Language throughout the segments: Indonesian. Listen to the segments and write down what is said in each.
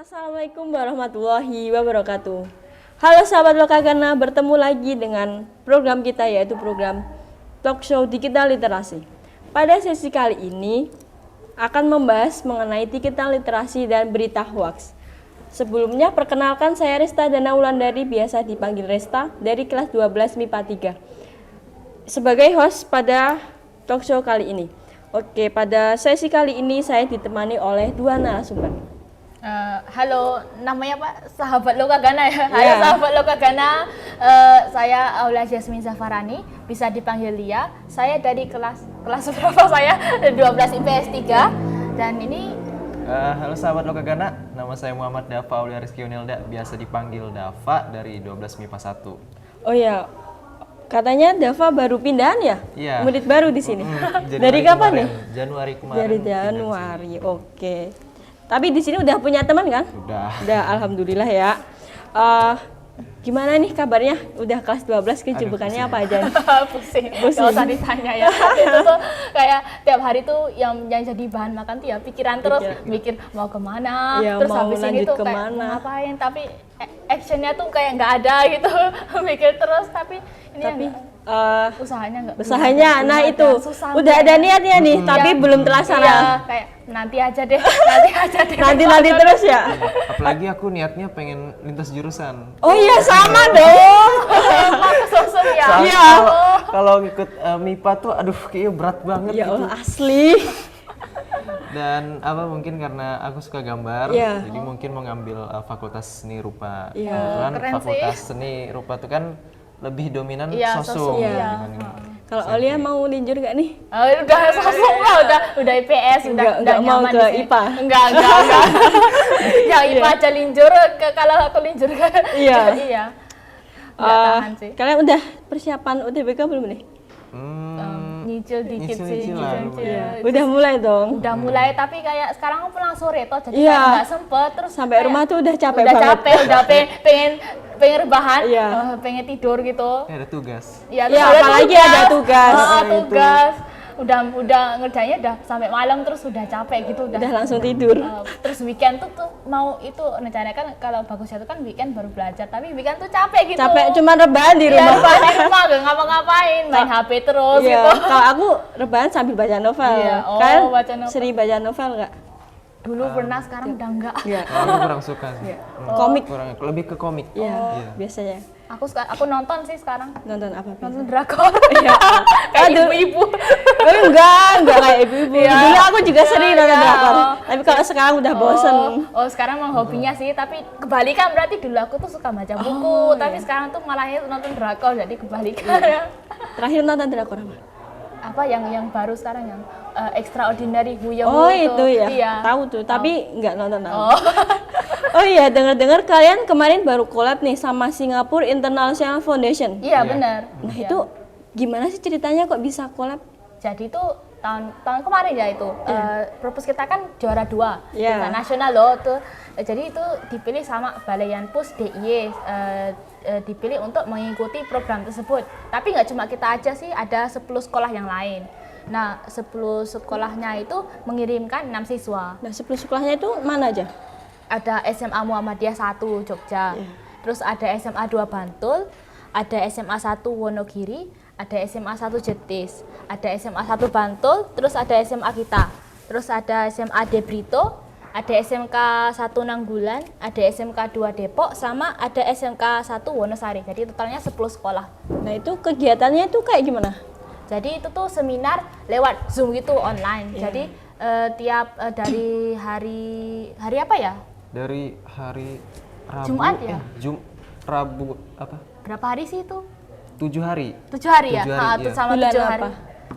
Assalamualaikum warahmatullahi wabarakatuh. Halo sahabat Lokagana, bertemu lagi dengan program kita yaitu program Talk Show Digital Literasi. Pada sesi kali ini akan membahas mengenai digital literasi dan berita hoax. Sebelumnya perkenalkan saya Resta Dana Wulandari, biasa dipanggil Resta, dari kelas 12 MIPA 3. Sebagai host pada talk show kali ini. Oke, pada sesi kali ini saya ditemani oleh dua narasumber. Halo, namanya Pak sahabat Lokagana ya. Halo Yeah. sahabat Lokagana, saya Aulia Jasmine Zafarani, bisa dipanggil Lia. Saya dari kelas berapa saya? 12 IPS 3. Dan ini Halo sahabat Lokagana, nama saya Muhammad Dafa Aulia Rizky Unilda, biasa dipanggil Dafa dari 12 MIPA 1. Oh ya, katanya Dava baru pindahan ya? Iya. Murid baru di sini. Januari Dari kapan kemarin, nih? Januari kemarin. Dari pindah Januari. Oke. Tapi di sini udah punya teman kan? sini. Udah. Udah, alhamdulillah ya. Gimana nih kabarnya? Udah kelas 12, kesibukannya apa aja nih? pusing, nggak usah ditanya ya. Itu tuh kayak tiap hari tuh yang jadi bahan makan tuh ya pikiran terus, mikir mau kemana, Ya, terus mau habis ini lanjut tuh kayak kemana. mau ngapain, tapi actionnya tuh kayak nggak ada gitu. Mikir terus, tapi ini Tapi usahanya nggak. usahanya, nah itu susah udah ada niatnya nih, tapi Iya. belum terlaksana. Iya, kayak nanti aja deh, nanti aja deh. Nanti terus ya. Apalagi aku niatnya pengen lintas jurusan. Oh iya, sama dong. Sosok ya. Soalnya Iya. kalau ngikut MIPA tuh aduh kayaknya berat banget Ya gitu. Allah, asli. Dan mungkin karena aku suka gambar, Iya. jadi mungkin mau ngambil fakultas seni rupa. Iya. Kebetulan Keren fakultas seni rupa tuh kan lebih dominan Iya, sosum sosum, iya. dibanding Kalau Aulia mau linjur gak nih? Udah sosok lah, udah IPS, Enggak udah mau nyaman ke di sini. IPA? Enggak. Yang IPA aja linjur, kalau aku linjur kan. Iya. Iya. Nggak tahan sih. Kalian udah persiapan UTBK belum nih? Nyicil dikit sih, Nyicil-nyicil lah, nyicil. Udah mulai dong. Udah mulai, tapi kayak sekarang aku pulang sore toh, jadi Iya. kayak nggak sempet. Terus Sampai kayak rumah tuh udah capek udah banget. capek, udah pengen rebahan, Iya. pengen tidur gitu. ada tugas. Iya, Iya, apalagi ada tugas. Oh, Nah, itu. tugas. Udah ngerjainnya udah sampai malam, terus udah capek gitu, Udah langsung tidur. terus weekend tuh mau itu rencananya kan kalau bagusnya tuh kan weekend baru belajar, tapi weekend tuh capek gitu. Capek cuman rebahan di Iya, rumah. rebahan di rumah gak ngapa-ngapain, main HP terus Iya, gitu. kalau aku rebahan sambil baca novel. Iya, oh, Kalian baca novel. sering baca novel nggak? Dulu pernah, sekarang udah enggak. Iya. Aku kurang suka sih. Komik. Kurang, lebih ke komik. Iya, biasanya. Aku nonton sih sekarang. Nonton apa? Nonton drakor. Iya. Kayak Aduh. ibu-ibu. Oh, enggak kayak ibu-ibu. Iya. Dulu aku juga sering nonton Iya. drakor. Tapi kalau sekarang udah bosen. Oh, sekarang emang hobinya sih, tapi kebalikan berarti dulu aku tuh suka baca buku, tapi sekarang tuh malah nonton drakor, jadi kebalikan. Terakhir nonton drakor apa? Apa yang baru sekarang yang Extraordinary Who You Oh, itu. itu ya. Iya. Tahu tuh, tapi nggak nonton aku. Oh. Oh iya, dengar-dengar kalian kemarin baru collab nih sama Singapore International Foundation. Iya, benar. Nah, Iya. itu gimana sih ceritanya kok bisa collab? Jadi itu tahun kemarin ya itu purpose kita kan juara 2 Iya. tingkat nasional loh tuh. Jadi itu dipilih sama Balai Yanpus DIY, dipilih untuk mengikuti program tersebut. Tapi nggak cuma kita aja sih, ada 10 sekolah yang lain. Nah, 10 sekolahnya itu mengirimkan 6 siswa. Nah, 10 sekolahnya itu mana aja? Ada SMA Muhammadiyah 1 Jogja, terus ada SMA 2 Bantul, ada SMA 1 Wonogiri, ada SMA 1 Jetis, ada SMA 1 Bantul, terus ada SMA kita, terus ada SMA Debrito, ada SMK 1 Nanggulan, ada SMK 2 Depok, sama ada SMK 1 Wonosari. Jadi totalnya 10 sekolah. Nah, itu kegiatannya itu kayak gimana? Jadi itu tuh seminar lewat Zoom gitu online. Jadi tiap dari hari apa ya? Dari hari Rabu, Jumat ya? Rabu apa? Berapa hari sih itu? 7 hari. 7 hari ya? 7 hari, iya. Sama Bulan 7 hari. apa?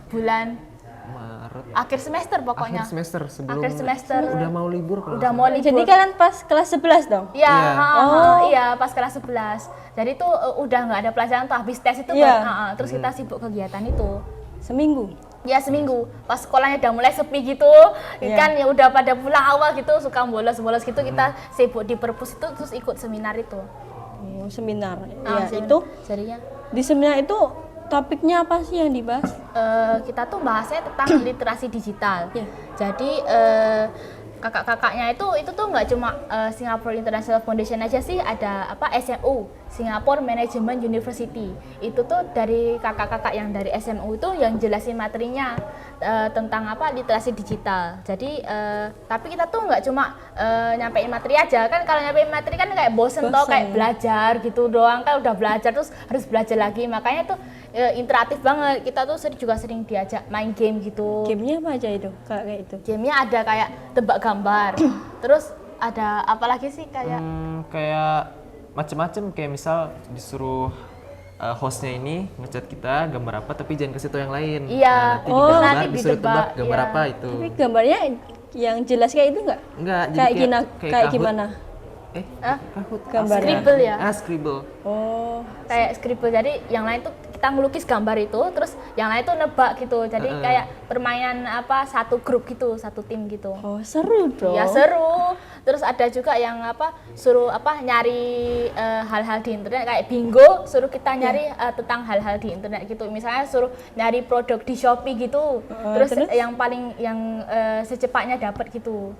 Bulan Maret. akhir semester pokoknya. Akhir semester sebelum Akhir semester. udah mau libur kalau Udah nggak mau libur. Jadi kalian pas kelas 11 dong? Iya, Iya. iya pas kelas 11. Jadi tuh udah nggak ada pelajaran tuh, habis tes itu Iya. terus kita sibuk kegiatan itu. Seminggu. Ya seminggu, pas sekolahnya udah mulai sepi gitu, Iya. kan ya udah pada pulang awal gitu, suka bolos-bolos gitu, kita sibuk di perpus itu, terus ikut seminar itu. Oh, seminar. Ya, Seminar. itu Jadinya di seminar itu topiknya apa sih yang dibahas? kita tuh bahasnya tentang literasi digital. Iya. Jadi kakak-kakaknya itu tuh nggak cuma Singapore International Foundation aja sih, ada apa SMU, Singapore Management University. Itu tuh dari kakak-kakak yang dari SMU itu yang jelasin materinya tentang apa literasi digital. Jadi tapi kita tuh nggak cuma nyampein materi aja kan, kalau nyampein materi kan kayak bosen toh, kayak belajar gitu doang kan, udah belajar terus harus belajar lagi. Makanya tuh interaktif banget. Kita tuh juga sering diajak main game gitu. Gamenya apa aja itu kayak itu? Gamenya ada kayak tebak gambar, terus ada apa lagi sih kayak Kayak macem-macem, kayak misal disuruh hostnya ini ngechat kita gambar apa tapi jangan kasih tau yang lain. Iya. Nanti digambar, nanti disuruh ditebak, tebak gambar iya. apa itu. Tapi gambarnya yang jelas kayak itu nggak? Enggak, jadi Kayak kayak kayak Kahoot. gimana? Kahoot. Gambarnya. Scribble ya. Scribble. Oh, kayak scribble. Jadi yang lain tuh kita ngelukis gambar itu, terus yang lain tuh nebak gitu. Jadi kayak permainan apa satu grup gitu, satu tim gitu. oh seru dong. Ya seru. Terus ada juga yang apa suruh apa nyari hal-hal di internet kayak bingo, suruh kita nyari tentang hal-hal di internet gitu. Misalnya suruh nyari produk di Shopee gitu. Terus yang paling yang secepatnya dapat gitu.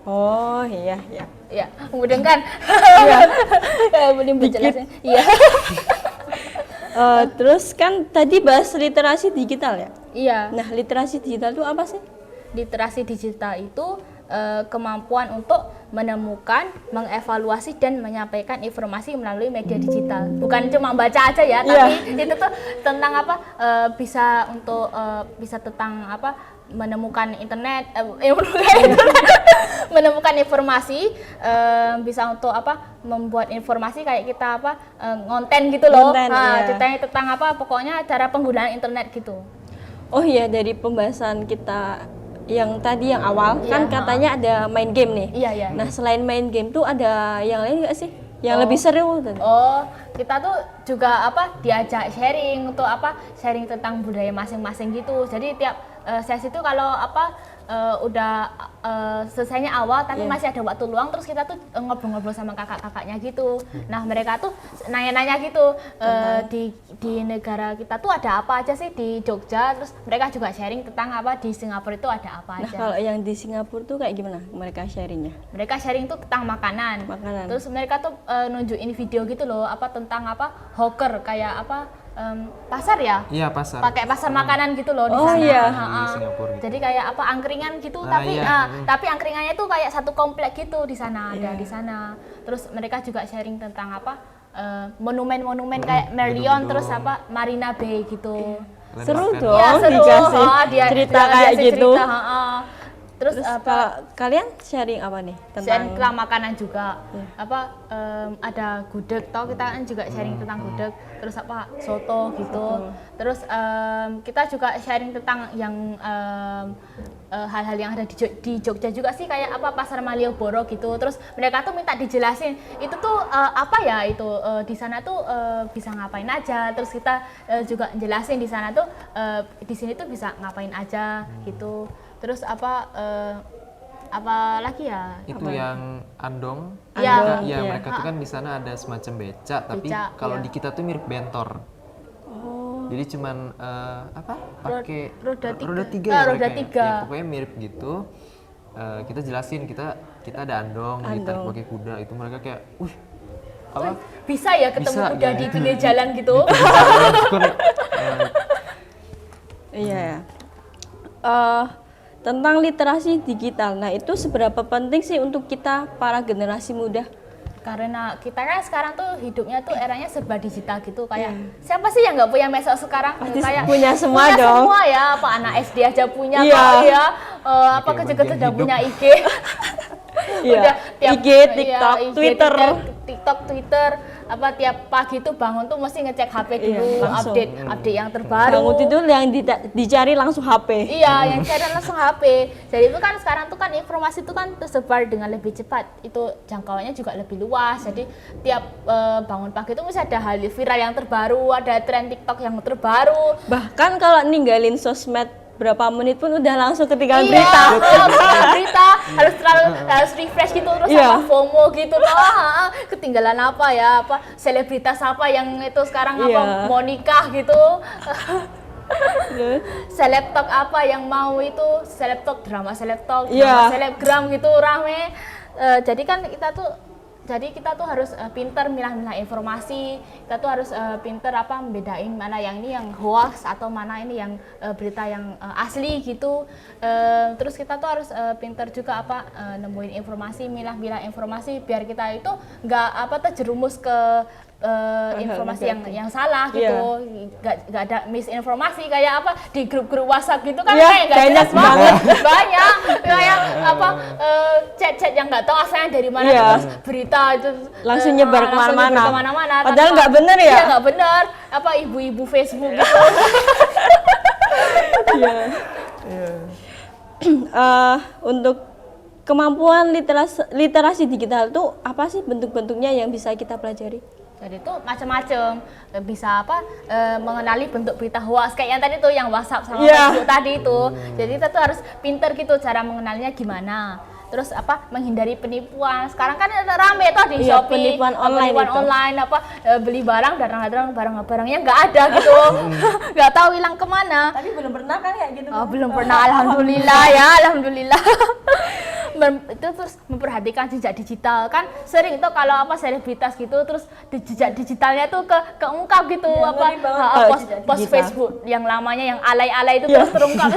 Oh iya iya. Ya, kemudian kan. Belum berjelasnya. Iya. Terus kan tadi bahas literasi digital ya. Iya. Nah literasi digital itu apa sih? Literasi digital itu kemampuan untuk menemukan, mengevaluasi dan menyampaikan informasi melalui media digital. Bukan cuma baca aja ya, tapi itu tuh tentang apa? Bisa untuk bisa tentang apa? Menemukan internet, menemukan informasi, bisa untuk apa? Membuat informasi kayak kita apa? Ngonten gitu loh. Konten, iya. Ceritanya tentang apa? Pokoknya cara penggunaan internet gitu. Oh iya, dari pembahasan kita yang tadi yang awal kan katanya ada main game nih. Iya, iya. Nah selain main game tuh ada yang lain nggak sih? Yang lebih seru tadi? Oh, kita tuh juga apa diajak sharing untuk apa? Sharing tentang budaya masing-masing gitu. Jadi tiap sesi itu kalau apa udah selesainya awal tapi masih ada waktu luang, terus kita tuh ngobrol-ngobrol sama kakak-kakaknya gitu. Nah, mereka tuh nanya-nanya gitu di negara kita tuh ada apa aja sih di Jogja, terus mereka juga sharing tentang apa di Singapura itu ada apa Nah aja. kalau yang di Singapura tuh kayak gimana mereka sharingnya? Mereka sharing tuh tentang makanan. Terus mereka tuh nunjukin video gitu loh, apa tentang apa hawker kayak apa pasar ya? Iya, pasar. Pakai pasar makanan gitu loh di Oh, sana. iya. Di Singapura gitu. Jadi kayak apa angkringan gitu, iya. tapi angkringannya tuh kayak satu komplek gitu di sana, ada di sana. Terus mereka juga sharing tentang apa monumen-monumen kayak Merlion, terus apa Marina Bay gitu. Seru Landmark kan. dong Ya, seru. dikasih cerita kayak kasih gitu. cerita, Terus Kalau kalian sharing apa nih sharing tentang tentang makanan juga. Apa ada gudeg, tau kita kan juga sharing tentang gudeg, terus apa soto gitu. Terus kita juga sharing tentang yang hal-hal yang ada di Jogja juga sih, kayak apa pasar Malioboro gitu. Terus mereka tuh minta dijelasin itu tuh apa ya itu di sana tuh bisa ngapain aja. Terus kita juga jelasin di sana tuh di sini tuh bisa ngapain aja gitu. Terus apa lagi ya? Itu yang andong. Iya. Iya, iya. mereka tuh kan di sana ada semacam beca, tapi Beca, kalau iya. di kita tuh mirip bentor. Oh, Jadi cuman apa? Pakai roda tiga. roda tiga Ah, ya roda mereka ya? tiga. Ya, pokoknya mirip gitu. Kita jelasin kita ada andong, ditarik pakai kuda, itu mereka kayak, apa? Bisa ya ketemu Bisa, kuda ya. di pinggir jalan gitu? iya ya. Tentang literasi digital. Nah, itu seberapa penting sih untuk kita para generasi muda? Karena kita kan sekarang tuh hidupnya tuh eranya serba digital gitu, kayak siapa sih yang nggak punya medsos sekarang? Pasti Kayak punya semua punya dong. semua ya, apa anak SD aja punya Iya. kok ya, apa Kayak kecil-kecil bagian udah hidup. punya IG. Iya. IG, TikTok, IG, Twitter. TikTok, Twitter, apa tiap pagi tuh bangun tuh mesti ngecek HP dulu, Iya, langsung. update yang terbaru. Bangun tidur yang dicari langsung HP. Iya, yang cari langsung HP. Jadi itu kan sekarang tuh kan informasi itu kan tersebar dengan lebih cepat. Itu jangkauannya juga lebih luas. Jadi tiap bangun pagi itu mesti ada hal viral yang terbaru, ada tren TikTok yang terbaru. Bahkan kalau ninggalin sosmed berapa menit pun udah langsung ketinggalan Iya, berita. berita harus refresh gitu, terus Iya. apa FOMO gitu loh. Ketinggalan apa ya, apa selebritas apa yang itu sekarang Iya. apa mau nikah gitu. Selebtok apa yang mau itu, selebtok, drama selebtok, Iya. drama selebgram gitu rame. Jadi kan kita tuh harus pinter milah-milah informasi, kita tuh harus pinter apa membedain mana yang ini yang hoax atau mana ini yang berita yang asli gitu. Terus kita tuh harus pinter juga apa nemuin informasi, milah-milah informasi biar kita itu nggak apa terjerumus ke informasi yang salah gitu, nggak ada misinformasi kayak apa di grup-grup WhatsApp gitu kan, Iya, kayak nggak banyak jelas banget, banyak kayak apa chat-chat yang nggak tahu asalnya dari mana, Iya. terus berita itu Langsung nyebar kemana-mana. Padahal tanpa- nggak bener ya? Iya nggak bener, apa ibu-ibu Facebook gitu. Iya. Untuk kemampuan literasi digital itu apa sih bentuk-bentuknya yang bisa kita pelajari? Jadi itu macam-macam, bisa apa mengenali bentuk berita hoax kayak yang tadi tuh yang WhatsApp sama Iya. Facebook tadi itu. Jadi kita tuh harus pinter gitu cara mengenalinya gimana. Terus apa menghindari penipuan. Sekarang kan rame tuh di Iya, Shopee, penipuan online itu. online apa beli barang dan barangnya nggak ada gitu, nggak tahu hilang kemana. Tapi belum pernah kan kayak gitu? Oh, belum pernah, alhamdulillah ya, alhamdulillah. Itu terus memperhatikan jejak digital kan sering itu kalau apa selebritas gitu terus di jejak digitalnya tuh keungkap gitu Ya, apa ngeri banget kalau jejak post digital. Facebook yang lamanya yang alay-alay itu Ya. terus terungkap.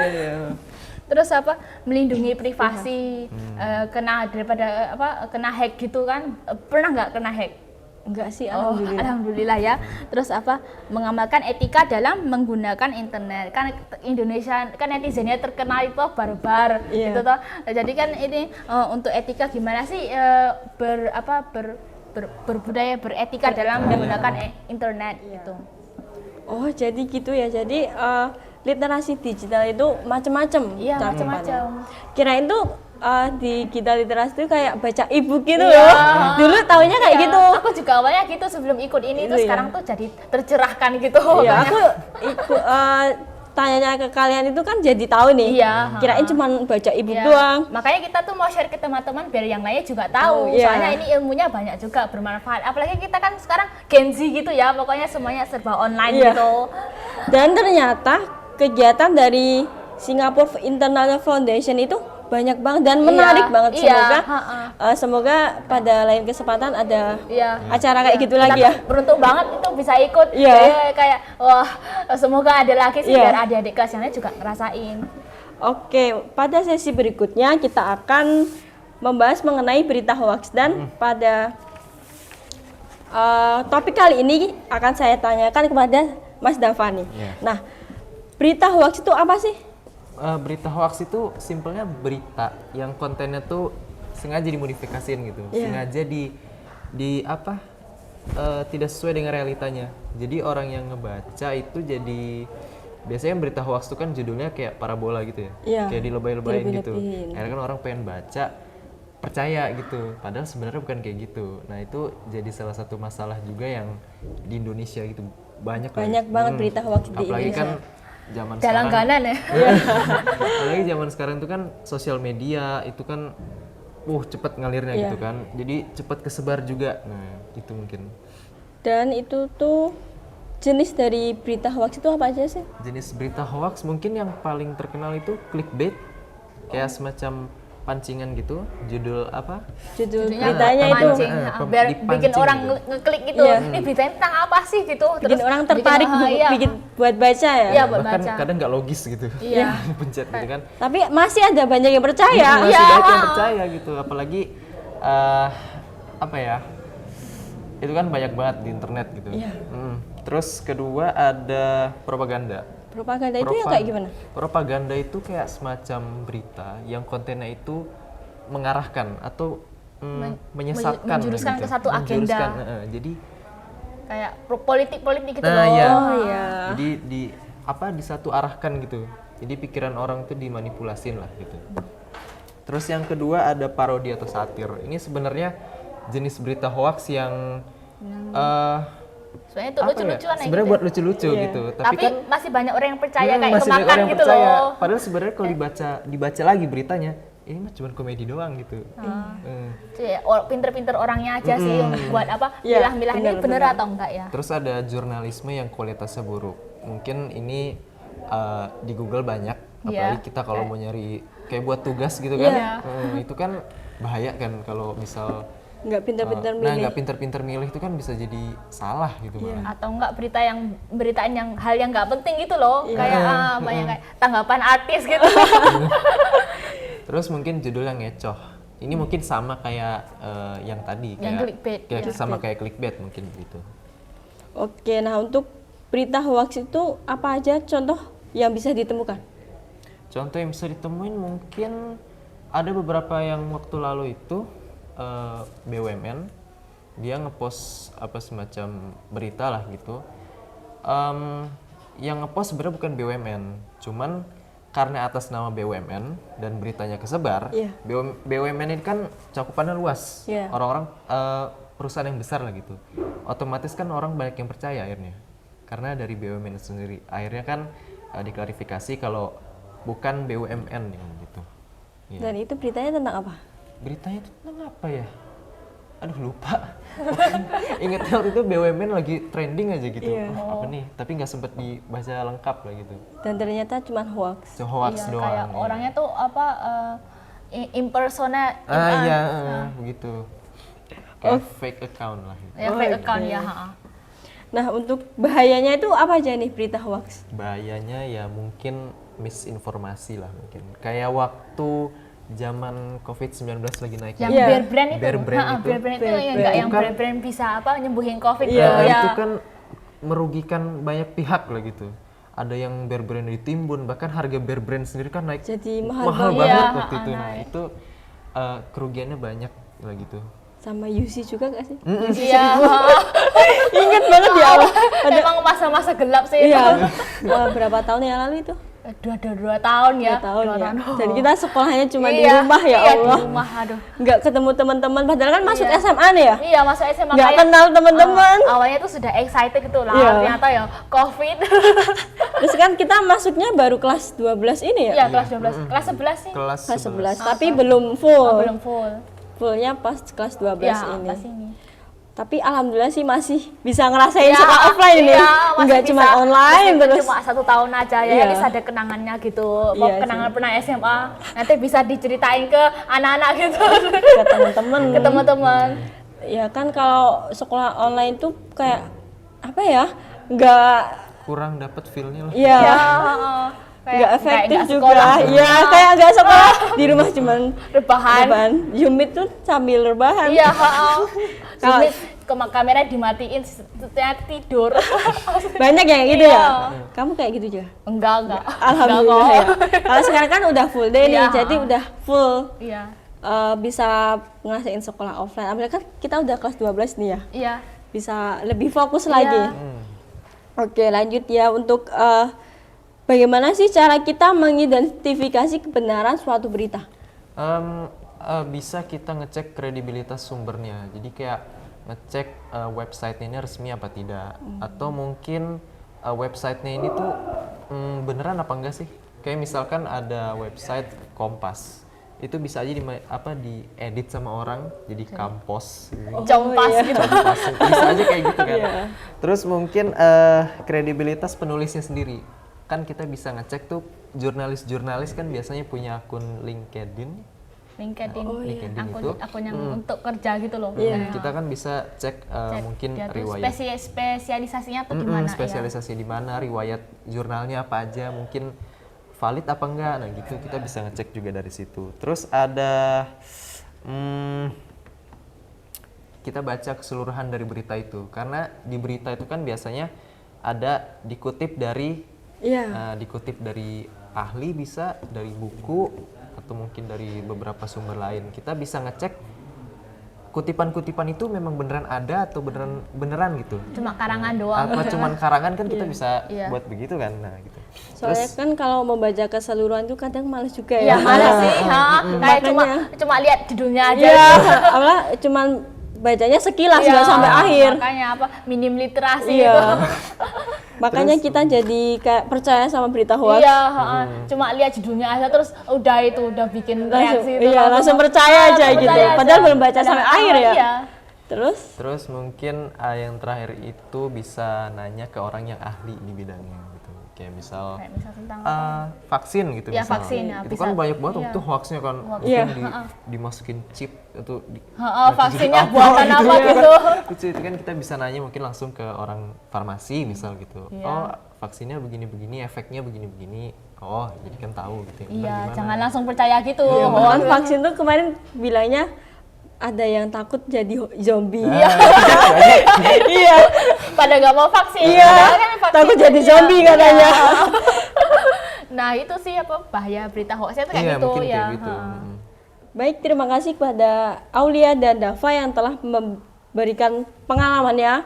Iya. Terus apa melindungi privasi kena daripada apa kena hack gitu kan. Pernah nggak kena hack? Enggak sih, Oh, alhamdulillah. alhamdulillah ya. Terus apa? Mengamalkan etika dalam menggunakan internet. Kan Indonesia kan netizennya terkenal itu barbar Iya. gitu toh. Jadi kan ini untuk etika gimana sih berbudaya beretika dalam menggunakan internet gitu. Oh, jadi gitu ya. Jadi literasi digital itu macam-macam. Iya, cakupannya. macam-macam. Kirain tuh digital literasi itu kayak baca e-book gitu Iya. loh. Dulu taunya kayak Iya, gitu. Aku juga awalnya gitu sebelum ikut ini Gitu tuh ya. sekarang tuh jadi tercerahkan gitu. Iya, makanya. aku ikut tanya ke kalian itu kan jadi tahu nih. Iya, Kirain cuma baca e-book Iya. doang. Makanya kita tuh mau share ke teman-teman biar yang lainnya juga tahu. Oh, iya. Soalnya ini ilmunya banyak juga bermanfaat. Apalagi kita kan sekarang Gen Z gitu ya, pokoknya semuanya serba online Iya. gitu. Dan ternyata kegiatan dari Singapore International Foundation itu banyak banget dan menarik Iya, banget. iya, Semoga pada lain kesempatan ada Iya. acara kayak gitu Kita lagi tuh ya. beruntung banget itu bisa ikut. Iya. Jadi kayak wah, semoga ada lagi sih Iya. biar adik-adik kelas yang lain juga ngerasain. Oke, pada sesi berikutnya kita akan membahas mengenai berita hoax dan pada topik kali ini akan saya tanyakan kepada Mas Davani. Iya. Nah, berita hoax itu apa sih? Berita hoax itu simpelnya berita yang kontennya tuh sengaja dimodifikasiin gitu, Iya. sengaja di apa tidak sesuai dengan realitanya. Jadi orang yang ngebaca itu jadi biasanya berita hoax itu kan judulnya kayak parabola gitu ya, Iya, kayak dilebay-lebayin gitu. dilebih-lebihin. Akhirnya kan orang pengen baca, percaya gitu, padahal sebenarnya bukan kayak gitu. Nah itu jadi salah satu masalah juga yang di Indonesia gitu banyak Banget berita hoax di apalagi Indonesia. kan zaman Dalam sekarang ganan ya. apalagi zaman sekarang itu kan sosial media itu kan cepet ngalirnya Iya. gitu kan, jadi cepet kesebar juga. Nah itu mungkin Dan itu tuh jenis dari berita hoax itu apa aja sih? jenis berita hoax. Mungkin yang paling terkenal itu clickbait, kayak semacam pancingan gitu, judul apa Judul Judulnya beritanya itu pemancing, biar dipancing bikin orang gitu. ngeklik gitu. Iya. Ini beritanya tentang apa sih gitu. bikin orang tertarik iya. bikin buat baca ya. Iya, buat bahkan baca. kadang nggak logis gitu. Iya. Pencet gitu kan. Tapi masih ada banyak yang percaya. Masih Iya. banyak yang percaya gitu, apalagi apa ya, itu kan banyak banget di internet gitu. Iya. Terus kedua ada propaganda. Propaganda itu yang kayak gimana? Propaganda itu kayak semacam berita yang kontennya itu mengarahkan atau menyesatkan menjuruskan gitu. ke satu agenda. Menjuruskan, jadi Kayak politik gitu nah loh. ya. Oh, iya. Jadi di satu arahkan gitu. Jadi pikiran orang tuh dimanipulasin lah gitu. Terus yang kedua ada parodi atau satir. Ini sebenarnya jenis berita hoax yang Sebenarnya itu apa ya? lucu-lucuan ya Sebenarnya gitu. buat lucu-lucu Iya. gitu. Tapi kan masih banyak orang yang percaya kayak masih banyak kemakan orang yang gitu percaya. loh. Padahal sebenarnya kalau dibaca lagi beritanya ini mah cuma komedi doang gitu. Pinter-pinter orangnya aja sih buat apa Iya, milah-milah ini bener atau enggak ya. Terus ada jurnalisme yang kualitasnya buruk. Mungkin ini di Google banyak, Iya. apalagi kita kalau mau nyari kayak buat tugas gitu kan. Iya. Itu kan bahaya kan kalau misal Nggak pintar-pintar nah milih. nggak pinter-pinter milih itu kan bisa jadi salah gitu malah. Atau enggak beritaan yang hal yang nggak penting gitu loh, kayak banyak kayak tanggapan artis gitu. Terus mungkin judul yang ngecoh. Ini mungkin sama kayak yang tadi Yang kayak clickbait. kayak sama kayak clickbait mungkin gitu. Oke, nah untuk berita hoax itu apa aja contoh yang bisa ditemukan? Contoh yang bisa ditemuin mungkin ada beberapa yang waktu lalu itu BUMN dia ngepost apa semacam berita lah gitu. Yang ngepost sebenarnya bukan BUMN, cuman karena atas nama BUMN dan beritanya kesebar. Iya. BUMN ini kan cakupannya luas, Iya. orang-orang perusahaan yang besar lah gitu. Otomatis kan orang banyak yang percaya akhirnya, karena dari BUMN sendiri. Akhirnya kan diklarifikasi kalau bukan BUMN yang gitu. Iya. Dan itu beritanya tentang apa? Beritanya itu tentang apa ya? Aduh lupa. Ingatnya waktu itu BUMN lagi trending aja gitu. Iya. Oh, apa nih? Tapi nggak sempet dibaca lengkap lah gitu. Dan ternyata cuma hoax. Cuma hoax Iya, doang. kayak iya. orangnya tuh apa impersonate Iya, begitu. Kayak fake account lah. Gitu. ya fake account ya. Nah, untuk bahayanya itu apa aja nih berita hoax? Bahayanya ya mungkin misinformasi lah mungkin. Kayak waktu zaman COVID-19 lagi naik. Yang Iya. bear brand itu, Bear brand itu. bear brand itu Bear yang brand. enggak yang Itu kan- bear brand bisa apa nyembuhin COVID Iya, gitu ya. Itu kan merugikan banyak pihak lah gitu. Ada yang bear brand ditimbun, bahkan harga bear brand sendiri kan naik Jadi mahal mahal banget. banget Iya, waktu itu. Nah, naik. itu kerugiannya banyak lah gitu. Sama UC juga gak sih? Iya. Ingat banget ya Allah. Emang masa-masa gelap sih itu. Iya. Berapa tahun yang lalu itu? Dua tahun ya. 2 tahun Dua ya. tahun. Dan kita sekolahnya cuma di Iya, rumah ya iya, Allah. di rumah, aduh. Nggak ketemu teman-teman. Padahal kan masuk Iya. SMA nih ya. Iya, masuk SMA Nggak kayak, kenal teman-teman. awalnya tuh sudah excited gitu lah, Iya. ternyata ya COVID. Terus kan kita masuknya baru kelas 12 ini ya. Iya, kelas 12. Kelas 11 sih. Kelas Kelas 11. 11. Tapi belum full. Oh, belum full. Fullnya pas kelas 12 Ya, ini. pas ini. Tapi alhamdulillah sih masih bisa ngerasain Ya, sekolah offline ini. iya, masih Nggak cuma bisa. online Meskipun terus. cuma 1 tahun aja ya, Iya. at least ada kenangannya gitu. Iya Kenangan sih. pernah SMA, nanti bisa diceritain ke anak-anak gitu. Ke teman-teman. Ke teman-teman. Ya kan kalau sekolah online tuh kayak apa ya? Nggak Kurang dapet feel-nya lah. ya Ya, nggak efektif nggak juga. sekolah. Iya, kayak nggak sekolah di rumah cuman Rebahan. rebahan. Zoom itu sambil rebahan. Iya, Kalau- kamera dimatiin, ternyata tidur. Banyak yang gitu Iya. ya. Kamu kayak gitu juga? Enggak. Alhamdulillah Enggak ya. kok. Kalau sekarang kan udah full day nih, Iya. jadi udah full Iya, bisa ngerasain sekolah offline. Apalagi kan kita udah kelas 12 nih ya. iya. Bisa lebih fokus Iya. lagi. Oke, lanjut ya untuk bagaimana sih cara kita mengidentifikasi kebenaran suatu berita? Bisa kita ngecek kredibilitas sumbernya. Jadi kayak ngecek website ini resmi apa tidak, atau mungkin websitenya ini tuh beneran apa enggak sih? Kayak misalkan ada website Kompas, itu bisa aja diedit sama orang jadi kampos. Jompas gitu. Kompas, bisa aja kayak gitu kan. Iya. Terus mungkin kredibilitas penulisnya sendiri. Kan kita bisa ngecek tuh jurnalis-jurnalis kan biasanya punya akun LinkedIn. LinkedIn, LinkedIn akun itu, akun yang untuk kerja gitu loh. Kita kan bisa cek mungkin dia tuh riwayat spesialisasinya tuh gimana ya? spesialisasi di mana, riwayat jurnalnya apa aja, mungkin valid apa enggak. Nah, gitu kita bisa ngecek juga dari situ. Terus ada kita baca keseluruhan dari berita itu. Karena di berita itu kan biasanya ada dikutip dari Iya. dikutip dari ahli, bisa dari buku, atau mungkin dari beberapa sumber lain. Kita bisa ngecek kutipan-kutipan itu memang beneran ada atau beneran gitu. Cuma karangan doang. Apa cuman karangan kan kita bisa Iya. buat begitu kan. Nah, gitu. Soalnya kan kalau membaca keseluruhan itu kadang males juga Ya ya. mana sih, kayak Makanya. cuma lihat judulnya aja. Iya, Allah cuman bacanya sekilas Iya, nggak sampai akhir. Makanya apa minim literasi Iya. itu. Makanya kita jadi kayak percaya sama berita hoax. Iya, cuma lihat judulnya aja terus udah bikin Langsung, reaksi itu iya, langsung percaya aja gitu. percaya Padahal aja. belum baca sampai akhir ya. Iya. Terus mungkin yang terakhir itu bisa nanya ke orang yang ahli di bidangnya gitu. Kayak misal tentang vaksin gitu Ya, misal. vaksin, ya, Itu bisa. kan banyak banget Iya. tuh hoaxnya kan. Iya. Mungkin dimasukin chip atau vaksinnya buatan apa gitu. Itu kan kita bisa nanya mungkin langsung ke orang farmasi misal gitu. Iya. Oh, vaksinnya begini-begini, efeknya begini-begini. Oh, jadi kan tahu gitu. Benar Iya, gimana. jangan langsung percaya gitu. hoax vaksin tuh kemarin bilangnya ada yang takut jadi zombie. Iya. Iya. Pada nggak mau vaksin. Iya. Padahal kan vaksin Takut jadi iya. zombie katanya. Nah, itu sih bahaya berita hoaxnya itu kayak Iya, gitu mungkin ya. kayak gitu. Baik, terima kasih kepada Aulia dan Dava yang telah memberikan pengalamannya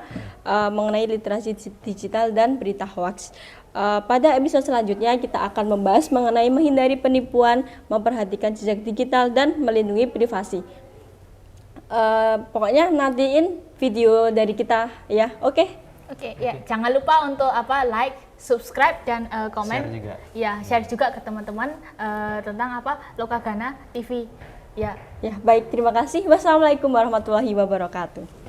mengenai literasi digital dan berita hoax. Pada episode selanjutnya kita akan membahas mengenai menghindari penipuan, memperhatikan jejak digital dan melindungi privasi. Pokoknya nantiin video dari kita ya. Oke. Oke, ya jangan lupa untuk like, subscribe dan komen. Share juga. Ya, share juga ke teman-teman tentang Lokagana TV. Ya. Ya, baik, terima kasih. Wassalamualaikum warahmatullahi wabarakatuh.